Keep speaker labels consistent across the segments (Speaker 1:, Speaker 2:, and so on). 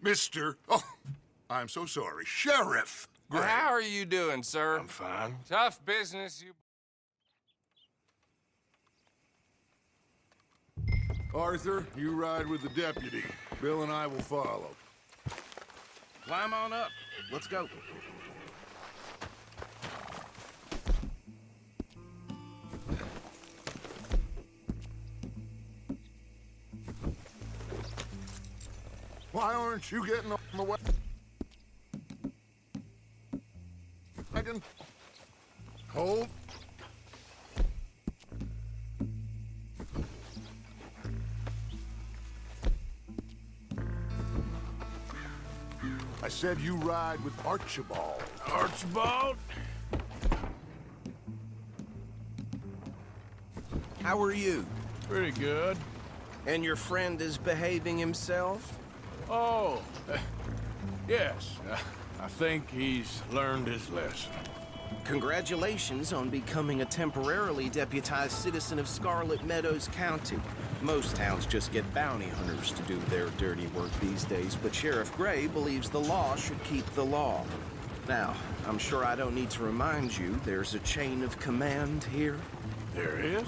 Speaker 1: Mister. Oh, I'm so sorry. Sheriff Gray.
Speaker 2: How are you doing, sir?
Speaker 3: I'm fine.
Speaker 2: Tough business, you...
Speaker 1: Arthur, you ride with the deputy. Bill and I will follow.
Speaker 3: Climb on up. Let's go.
Speaker 1: Why aren't you getting on the wagon? Hold. I said you ride with Archibald.
Speaker 3: Archibald?
Speaker 4: How are you?
Speaker 3: Pretty good.
Speaker 4: And your friend is behaving himself?
Speaker 3: Oh, yes. I think he's learned his lesson.
Speaker 4: Congratulations on becoming a temporarily deputized citizen of Scarlet Meadows County. Most towns just get bounty hunters to do their dirty work these days, but Sheriff Gray believes the law should keep the law. Now, I'm sure I don't need to remind you there's a chain of command here.
Speaker 3: There is?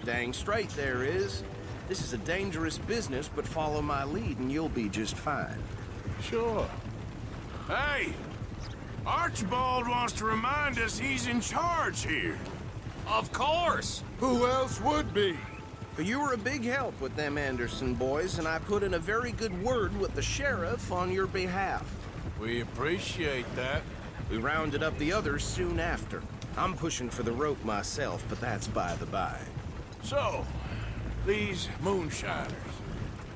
Speaker 4: Dang straight there is. This is a dangerous business, but follow my lead and you'll be just fine.
Speaker 3: Sure. Hey! Archibald wants to remind us he's in charge here.
Speaker 2: Of course!
Speaker 1: Who else would be?
Speaker 4: But you were a big help with them Anderson boys, and I put in a very good word with the sheriff on your behalf.
Speaker 3: We appreciate that.
Speaker 4: We rounded up the others soon after. I'm pushing for the rope myself, but that's by the by.
Speaker 3: So, these moonshiners.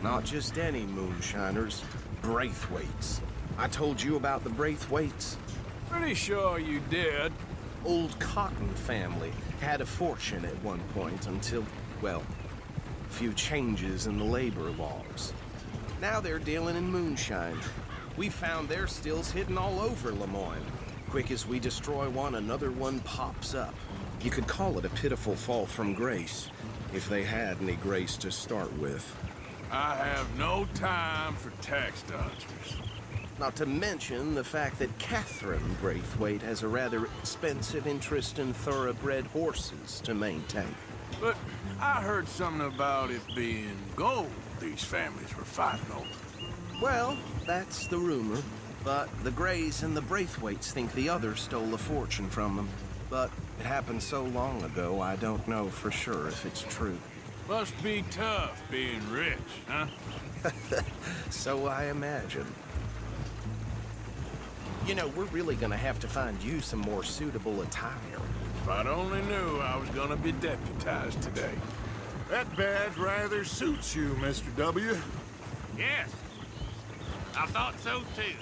Speaker 4: Not just any moonshiners, Braithwaites. I told you about the Braithwaites.
Speaker 3: Pretty sure you did.
Speaker 4: Old Cotton family had a fortune at one point until, well, a few changes in the labor laws. Now they're dealing in moonshine. We found their stills hidden all over Lemoyne. Quick as we destroy one, another one pops up. You could call it a pitiful fall from grace, if they had any grace to start with.
Speaker 3: I have no time for tax dodgers.
Speaker 4: Not to mention the fact that Catherine Braithwaite has a rather expensive interest in thoroughbred horses to maintain.
Speaker 3: But I heard something about it being gold these families were fighting over.
Speaker 4: Well, that's the rumor. But the Grays and the Braithwaites think the others stole a fortune from them. But it happened so long ago, I don't know for sure if it's true.
Speaker 3: Must be tough being rich, huh?
Speaker 4: So I imagine. You know, we're really gonna have to find you some more suitable attire.
Speaker 3: If I'd only knew I was gonna be deputized today.
Speaker 1: That badge rather suits you, Mr. W.
Speaker 5: Yes. I thought so, too.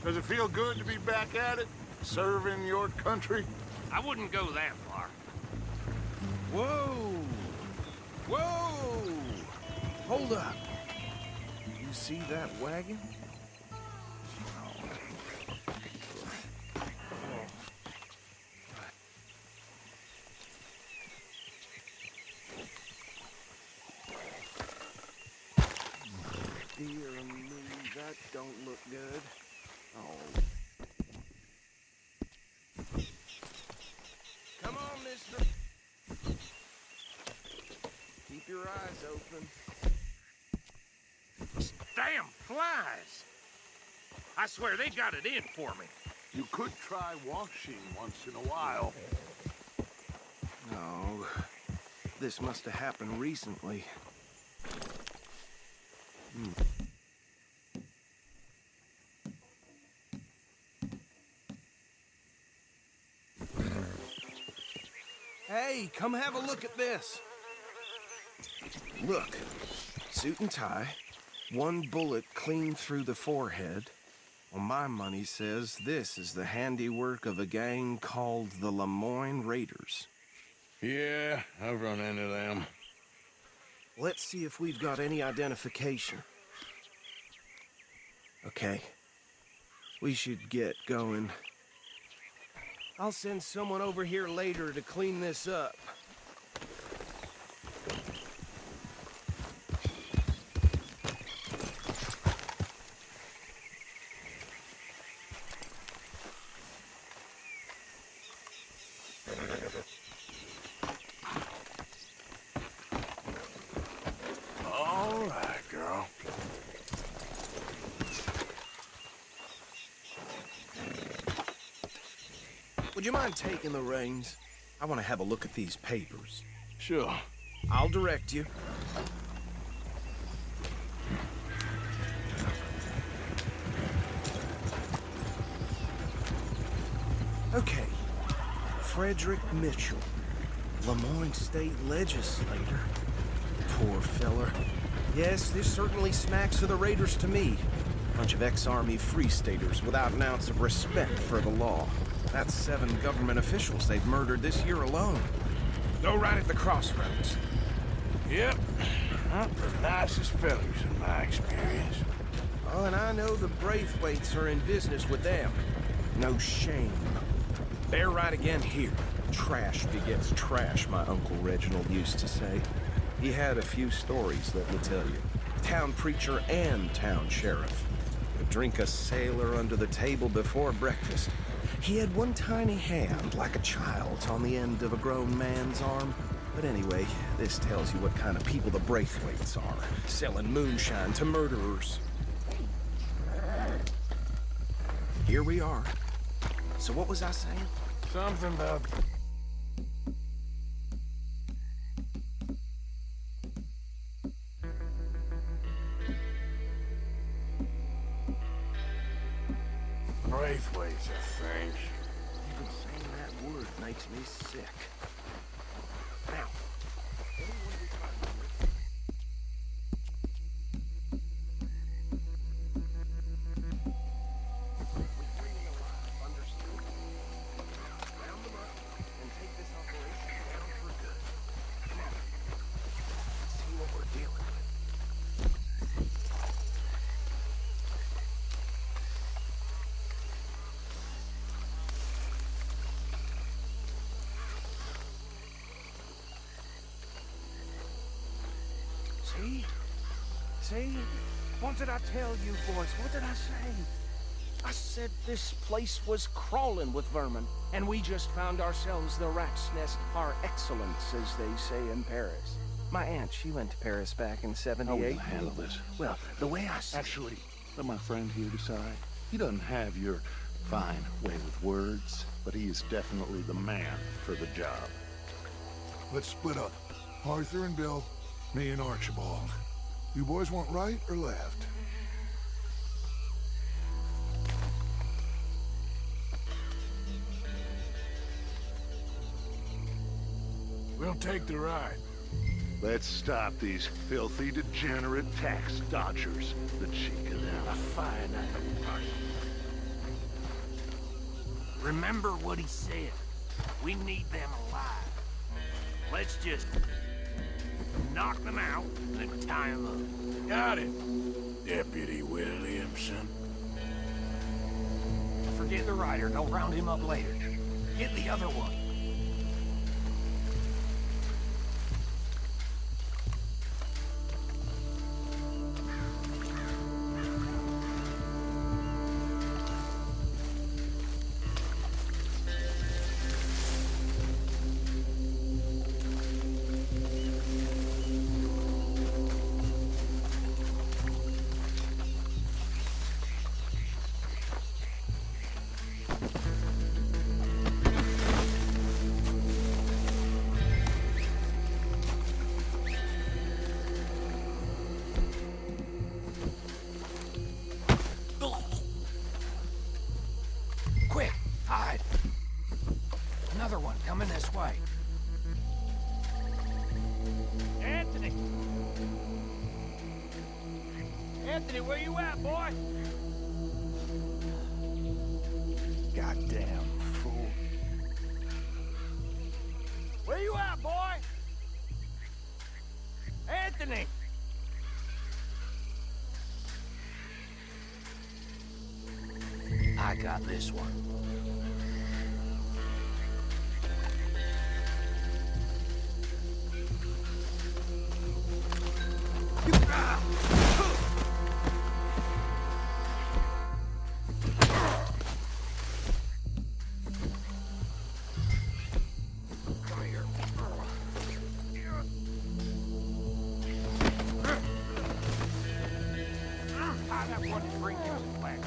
Speaker 1: Does it feel good to be back at it? Serving your country?
Speaker 5: I wouldn't go that far.
Speaker 4: Whoa! Whoa! Hold up. You see that wagon? Dear me, that don't look good. Oh. Come on, mister. Keep your eyes open.
Speaker 5: Damn flies! I swear they got it in for me.
Speaker 1: You could try washing once in a while.
Speaker 4: No. This must have happened recently. Hey, come have a look at this. Look, suit and tie, one bullet clean through the forehead. Well, my money says this is the handiwork of a gang called the Lemoyne Raiders.
Speaker 3: Yeah, I've run into them.
Speaker 4: Let's see if we've got any identification. Okay. We should get going. I'll send someone over here later to clean this up. Would you mind taking the reins? I want to have a look at these papers.
Speaker 3: Sure.
Speaker 4: I'll direct you. Okay. Frederick Mitchell, Lemoyne State Legislator. Poor feller. Yes, this certainly smacks of the Raiders to me. Bunch of ex-Army Free Staters without an ounce of respect for the law. That's 7 government officials they've murdered this year alone. Go right at the crossroads.
Speaker 3: Yep. Not the nicest fellas in my experience.
Speaker 4: Oh, and I know the Braithwaites are in business with them. No shame. They're right again here. Trash begets trash, my Uncle Reginald used to say. He had a few stories, let me tell you. Town preacher and town sheriff. Would drink a sailor under the table before breakfast. He had one tiny hand, like a child's, on the end of a grown man's arm. But anyway, this tells you what kind of people the Braithwaites are. Selling moonshine to murderers. Here we are. So what was I saying?
Speaker 3: Something about... Braithwaite's a thing.
Speaker 4: Even saying that word makes me sick. Now, anyone we find here... We bring them alive, understood? Round them up and take this operation down for good. Come on. Let's see what we're dealing with. See? What did I tell you, boys? What did I say? I said this place was crawling with vermin, and we just found ourselves the rat's nest par excellence, as they say in Paris. My aunt, she went to Paris back in '78.
Speaker 6: How will I handle this?
Speaker 4: Well, the way I see
Speaker 6: Actually, let my friend here decide. He doesn't have your fine way with words, but he is definitely the man for the job.
Speaker 1: Let's split up. Arthur and Bill, me and Archibald. You boys want right or left?
Speaker 3: We'll take the ride.
Speaker 6: Let's stop these filthy, degenerate tax dodgers. The cheek of them.
Speaker 5: A fine apple. Remember what he said. We need them alive. Let's just knock them out and then tie them up.
Speaker 3: Got it, Deputy Williamson.
Speaker 5: Forget the rider. Don't round him up later. Get the other one. Quick, hide. Another one coming this way. Anthony! Anthony, where you at, boy?
Speaker 6: Goddamn fool.
Speaker 5: Where you at, boy? Anthony! I got this one. Come here. I got one to bring you back.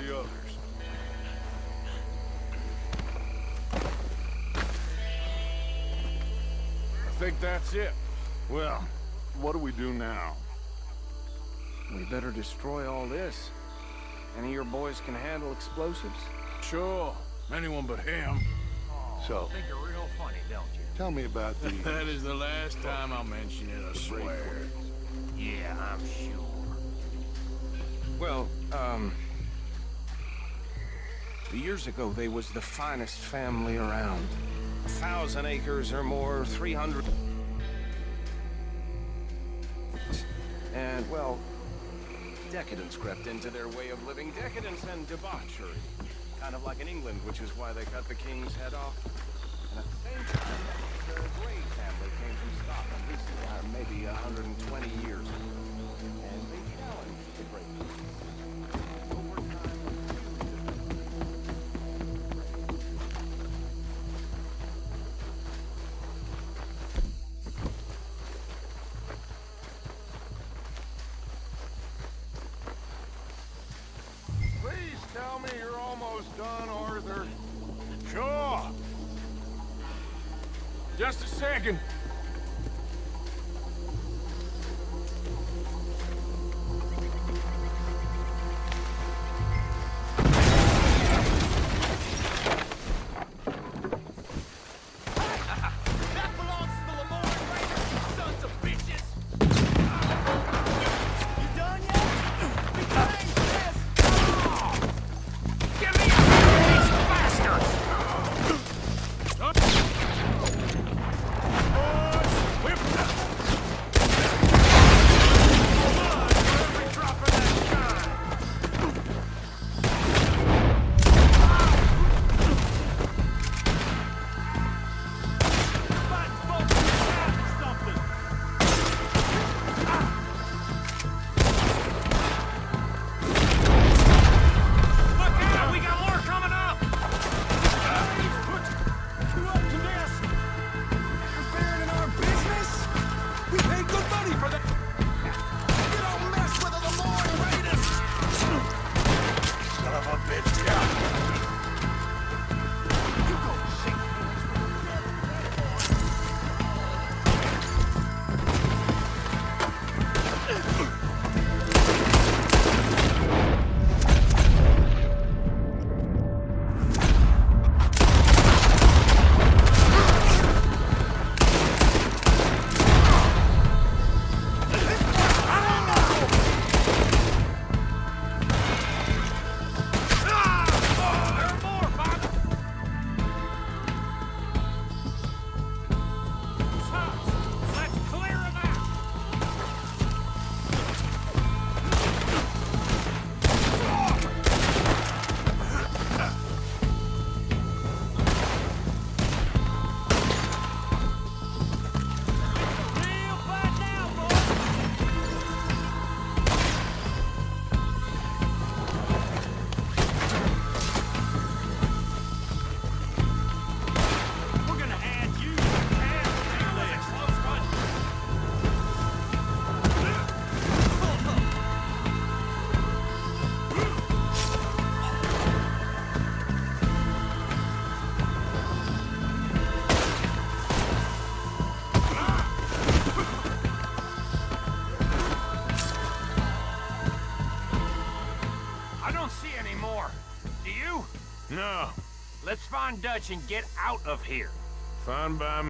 Speaker 3: the others. I think that's it.
Speaker 6: Well, what do we do now?
Speaker 7: We better destroy all this. Any of your boys can handle explosives?
Speaker 3: Sure. Anyone but him.
Speaker 6: So,
Speaker 5: Think you're real funny, don't you?
Speaker 6: tell me about these.
Speaker 3: That is the last time I'll mention it, I swear.
Speaker 5: Yeah, I'm sure.
Speaker 4: Well, years ago, they was the finest family around. 1,000 acres or more, 300... And, well, decadence crept into their way of living. Decadence and debauchery. Kind of like in England, which is why they cut the king's head off. And at the same time, the Grey family came from Scotland recently, maybe 120 years ago. And they challenged the Grey family. Over time,
Speaker 6: Please tell me you're almost done, Arthur.
Speaker 3: Sure. Just a second.
Speaker 5: That belongs to the Lamorne Raiders, you sons of bitches! You done yet? We claim this! Get me out of here, these bastards!
Speaker 3: Whip that. Every drop of that shine.
Speaker 5: Fighting folks in town or something! Look out! We got more coming up!
Speaker 3: You up to this? Interfering in our business? We paid good money for that. You don't mess with the Lamorne Raiders! Son of a bitch, yeah. You go shake hands with the
Speaker 5: Let's clear them out! Real fight now, boys! We're gonna add you to the casualty list. Close one. I don't see any more. Do you?
Speaker 3: No,
Speaker 5: Let's find Dutch and get out of here.
Speaker 3: fine by me.